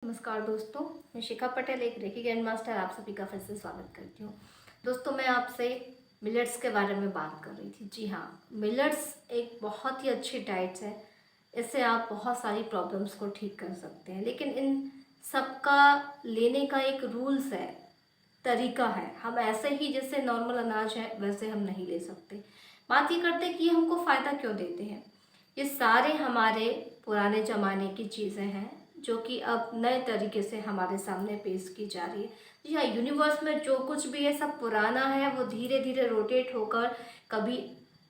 नमस्कार दोस्तों, मैं शिखा पटेल एक रेकी ग्रैंड मास्टर आप सभी का फिर से स्वागत करती हूँ। दोस्तों, मैं आपसे मिलेट्स के बारे में बात कर रही थी। जी हाँ, मिलेट्स एक बहुत ही अच्छी डाइट है। इससे आप बहुत सारी प्रॉब्लम्स को ठीक कर सकते हैं, लेकिन इन सबका लेने का एक रूल्स है, तरीका है। हम ऐसे ही जैसे नॉर्मल अनाज है वैसे हम नहीं ले सकते। बात ये करते हैं कि हमको फ़ायदा क्यों देते हैं। ये सारे हमारे पुराने ज़माने की चीज़ें हैं जो कि अब नए तरीके से हमारे सामने पेश की जा रही है। जी हाँ, यूनिवर्स में जो कुछ भी है सब पुराना है, वो धीरे धीरे रोटेट होकर कभी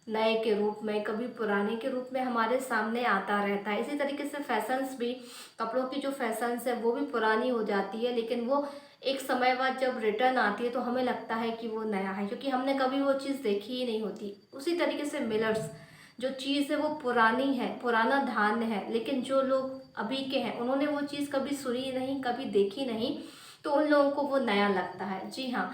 नए के रूप में कभी पुराने के रूप में हमारे सामने आता रहता है। इसी तरीके से फैशंस भी, कपड़ों की जो फैशंस है वो भी पुरानी हो जाती है, लेकिन वो एक समय बाद जब रिटर्न आती है तो हमें लगता है कि वो नया है, क्योंकि हमने कभी वो चीज़ देखी ही नहीं होती। उसी तरीके से मिलर्स जो चीज़ है वो पुरानी है, पुराना धान्य है, लेकिन जो लोग अभी के हैं उन्होंने वो चीज़ कभी सुनी नहीं, कभी देखी नहीं, तो उन लोगों को वो नया लगता है। जी हाँ,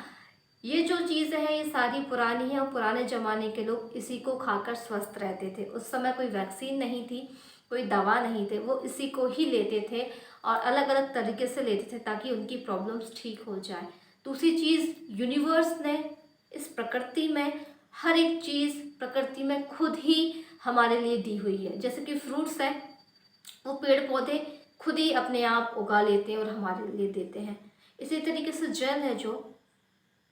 ये जो चीज़ें हैं ये सारी पुरानी है और पुराने ज़माने के लोग इसी को खाकर स्वस्थ रहते थे। उस समय कोई वैक्सीन नहीं थी, कोई दवा नहीं थे, वो इसी को ही लेते थे और अलग अलग तरीके से लेते थे ताकि उनकी प्रॉब्लम्स ठीक हो जाए। दूसरी चीज़, यूनिवर्स ने इस प्रकृति में हर एक चीज़ प्रकृति में खुद ही हमारे लिए दी हुई है। जैसे कि फ्रूट्स है, वो पेड़ पौधे खुद ही अपने आप उगा लेते हैं और हमारे लिए देते हैं। इसी तरीके से जल है जो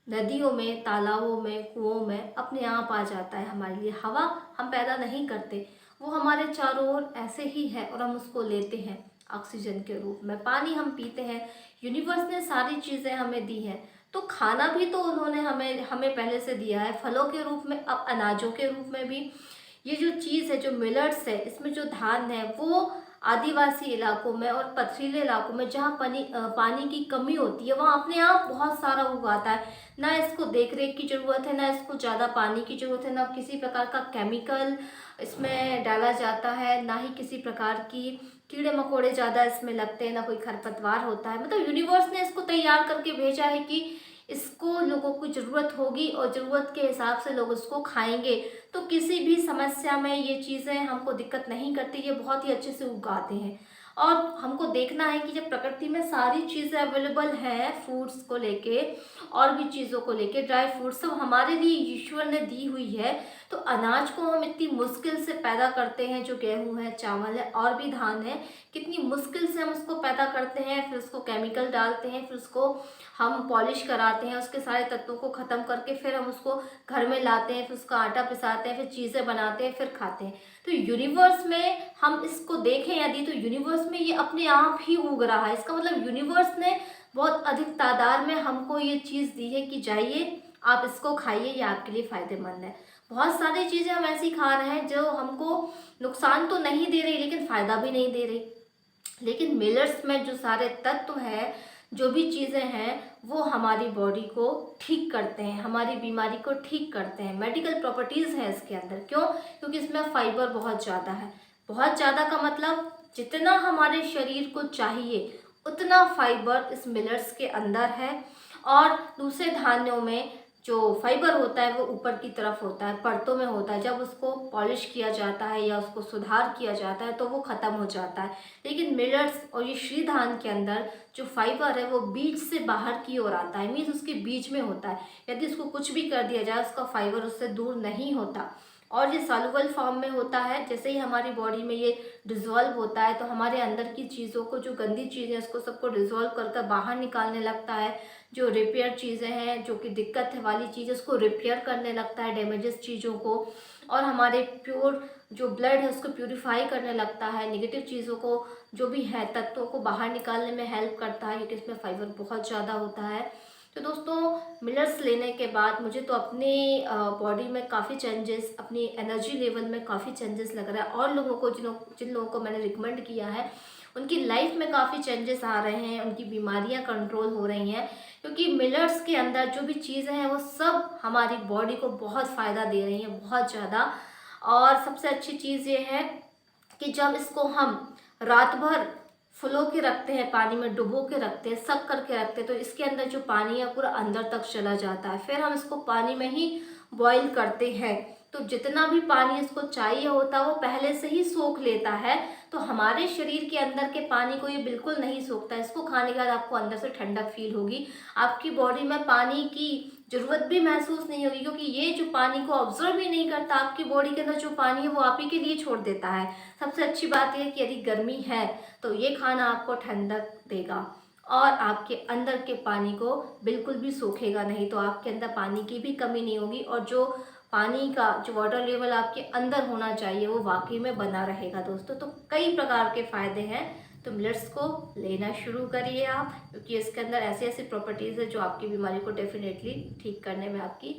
नदियों में, तालाबों में, कुओं में अपने आप आ जाता है हमारे लिए। हवा हम पैदा नहीं करते, वो हमारे चारों ओर ऐसे ही है और हम उसको लेते हैं ऑक्सीजन के रूप में। पानी हम पीते हैं। यूनिवर्स ने सारी चीज़ें हमें दी हैं, तो खाना भी तो उन्होंने हमें हमें पहले से दिया है, फलों के रूप में, अब अनाजों के रूप में भी। ये जो चीज़ है, जो मिलट्स है, इसमें जो धान है वो आदिवासी इलाकों में और पथरीले इलाकों में जहाँ पानी की कमी होती है वहाँ अपने आप बहुत सारा उगाता है। ना इसको देख रेख की ज़रूरत है, ना इसको ज़्यादा पानी की ज़रूरत है, ना किसी प्रकार का केमिकल इसमें डाला जाता है, ना ही किसी प्रकार की कीड़े मकोड़े ज़्यादा इसमें लगते हैं, ना कोई खरपतवार होता है। मतलब यूनिवर्स ने इसको तैयार करके भेजा है कि इसको लोगों को ज़रूरत होगी और ज़रूरत के हिसाब से लोग इसको खाएंगे, तो किसी भी समस्या में ये चीज़ें हमको दिक्कत नहीं करती। ये बहुत ही अच्छे से उगाते हैं और हमको देखना है कि जब प्रकृति में सारी चीज़ें अवेलेबल हैं, फ्रूट्स को लेके और भी चीज़ों को लेके, ड्राई फ्रूट्स सब हमारे लिए ईश्वर ने दी हुई है, तो अनाज को हम इतनी मुश्किल से पैदा करते हैं, जो गेहूं है, चावल है और भी धान है, कितनी मुश्किल से हम उसको पैदा करते हैं, फिर उसको केमिकल डालते हैं, फिर उसको हम पॉलिश कराते हैं, उसके सारे तत्वों को ख़त्म करके फिर हम उसको घर में लाते हैं, फिर उसका आटा पिसाते हैं, फिर चीज़ें बनाते हैं, फिर खाते हैं। तो यूनिवर्स में हम इसको देखें यदि, तो यूनिवर्स में ये अपने आप ही उग रहा है। इसका मतलब यूनिवर्स ने बहुत अधिक तादाद में हमको ये चीज़ दी है कि जाइए आप इसको खाइए, ये आपके लिए फ़ायदेमंद है। बहुत सारी चीज़ें हम ऐसी खा रहे हैं जो हमको नुकसान तो नहीं दे रही लेकिन फ़ायदा भी नहीं दे रही। लेकिन मिलर्स में जो सारे तत्व हैं, जो भी चीज़ें हैं, वो हमारी बॉडी को ठीक करते हैं, हमारी बीमारी को ठीक करते हैं। मेडिकल प्रॉपर्टीज़ हैं इसके अंदर। क्यों? क्योंकि इसमें फाइबर बहुत ज़्यादा है। बहुत ज़्यादा का मतलब जितना हमारे शरीर को चाहिए उतना फाइबर इस मिलर्स के अंदर है। और दूसरे धान्यों में जो फाइबर होता है वो ऊपर की तरफ होता है, परतों में होता है। जब उसको पॉलिश किया जाता है या उसको सुधार किया जाता है तो वो ख़त्म हो जाता है। लेकिन मिलट्स और ये श्री धान के अंदर जो फाइबर है वो बीज से बाहर की ओर आता है, मीन्स उसके बीज में होता है। यदि उसको कुछ भी कर दिया जाए उसका फाइबर उससे दूर नहीं होता और ये सॉल्युबल फॉर्म में होता है। जैसे ही हमारी बॉडी में ये डिज़ोल्व होता है तो हमारे अंदर की चीज़ों को, जो गंदी चीज़ें उसको सबको डिज़ोल्व कर कर बाहर निकालने लगता है। जो रिपेयर चीज़ें हैं, जो कि दिक्कत है वाली चीज़, उसको रिपेयर करने लगता है, डैमेजेस चीज़ों को। और हमारे प्योर जो ब्लड है उसको प्यूरिफाई करने लगता है, नेगेटिव चीज़ों को, जो भी है तत्वों को बाहर निकालने में हेल्प करता है, क्योंकि इसमें फाइबर बहुत ज़्यादा होता है। तो दोस्तों, मिलर्स लेने के बाद मुझे तो अपनी बॉडी में काफ़ी चेंजेस, अपनी एनर्जी लेवल में काफ़ी चेंजेस लग रहा है। और लोगों को, जिन लोगों को मैंने रिकमेंड किया है उनकी लाइफ में काफ़ी चेंजेस आ रहे हैं, उनकी बीमारियां कंट्रोल हो रही हैं, क्योंकि मिलर्स के अंदर जो भी चीज़ें हैं वो सब हमारी बॉडी को बहुत फ़ायदा दे रही हैं, बहुत ज़्यादा। और सबसे अच्छी चीज़ ये है कि जब इसको हम रात भर फुलो के रखते हैं, पानी में डुबो के रखते हैं, सक करके रखते हैं, तो इसके अंदर जो पानी है पूरा अंदर तक चला जाता है। फिर हम इसको पानी में ही बॉईल करते हैं, तो जितना भी पानी इसको चाहिए होता है वो पहले से ही सोख लेता है। तो हमारे शरीर के अंदर के पानी को ये बिल्कुल नहीं सोखता। इसको खाने के बाद आपको अंदर से ठंडक फील होगी, आपकी बॉडी में पानी की ज़रूरत भी महसूस नहीं होगी, क्योंकि ये जो पानी को ऑब्जर्व ही नहीं करता, आपकी बॉडी के अंदर जो पानी है वो आप ही के लिए छोड़ देता है। सबसे अच्छी बात यह है कि यदि गर्मी है तो ये खाना आपको ठंडक देगा और आपके अंदर के पानी को बिल्कुल भी सोखेगा नहीं, तो आपके अंदर पानी की भी कमी नहीं होगी और जो पानी का जो वाटर लेवल आपके अंदर होना चाहिए वो वाकई में बना रहेगा दोस्तों। तो कई प्रकार के फ़ायदे हैं, तो मिलेट्स को लेना शुरू करिए आप, क्योंकि इसके अंदर ऐसी ऐसी प्रॉपर्टीज़ है जो आपकी बीमारी को डेफिनेटली ठीक करने में आपकी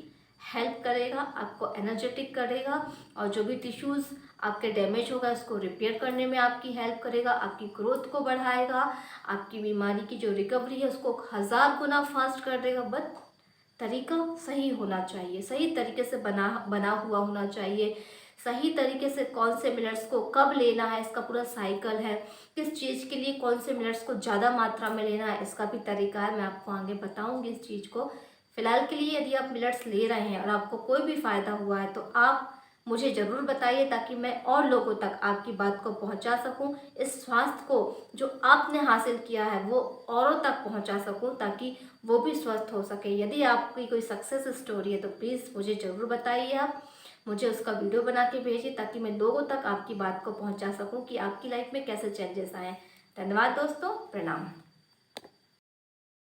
हेल्प करेगा, आपको एनर्जेटिक करेगा और जो भी टिश्यूज़ आपके डैमेज होगा उसको रिपेयर करने में आपकी हेल्प करेगा, आपकी ग्रोथ को बढ़ाएगा, आपकी बीमारी की जो रिकवरी है उसको 1000 गुना फास्ट कर देगा। बट तरीका सही होना चाहिए, सही तरीके से बना हुआ होना चाहिए, सही तरीके से कौन से मिनट्स को कब लेना है, इसका पूरा साइकिल है, किस चीज़ के लिए कौन से मिनट्स को ज़्यादा मात्रा में लेना है, इसका भी तरीका है। मैं आपको आगे बताऊंगी इस चीज़ को। फिलहाल के लिए यदि आप मिनट्स ले रहे हैं और आपको कोई भी फ़ायदा हुआ है तो आप मुझे ज़रूर बताइए, ताकि मैं और लोगों तक आपकी बात को पहुंचा सकूं, इस स्वास्थ्य को जो आपने हासिल किया है वो औरों तक पहुंचा सकूं, ताकि वो भी स्वस्थ हो सके। यदि आपकी कोई सक्सेस स्टोरी है तो प्लीज़ मुझे ज़रूर बताइए, आप मुझे उसका वीडियो बना के भेजिए, ताकि मैं लोगों तक आपकी बात को पहुंचा सकूं कि आपकी लाइफ में कैसे चेंजेस आए। धन्यवाद दोस्तों, प्रणाम।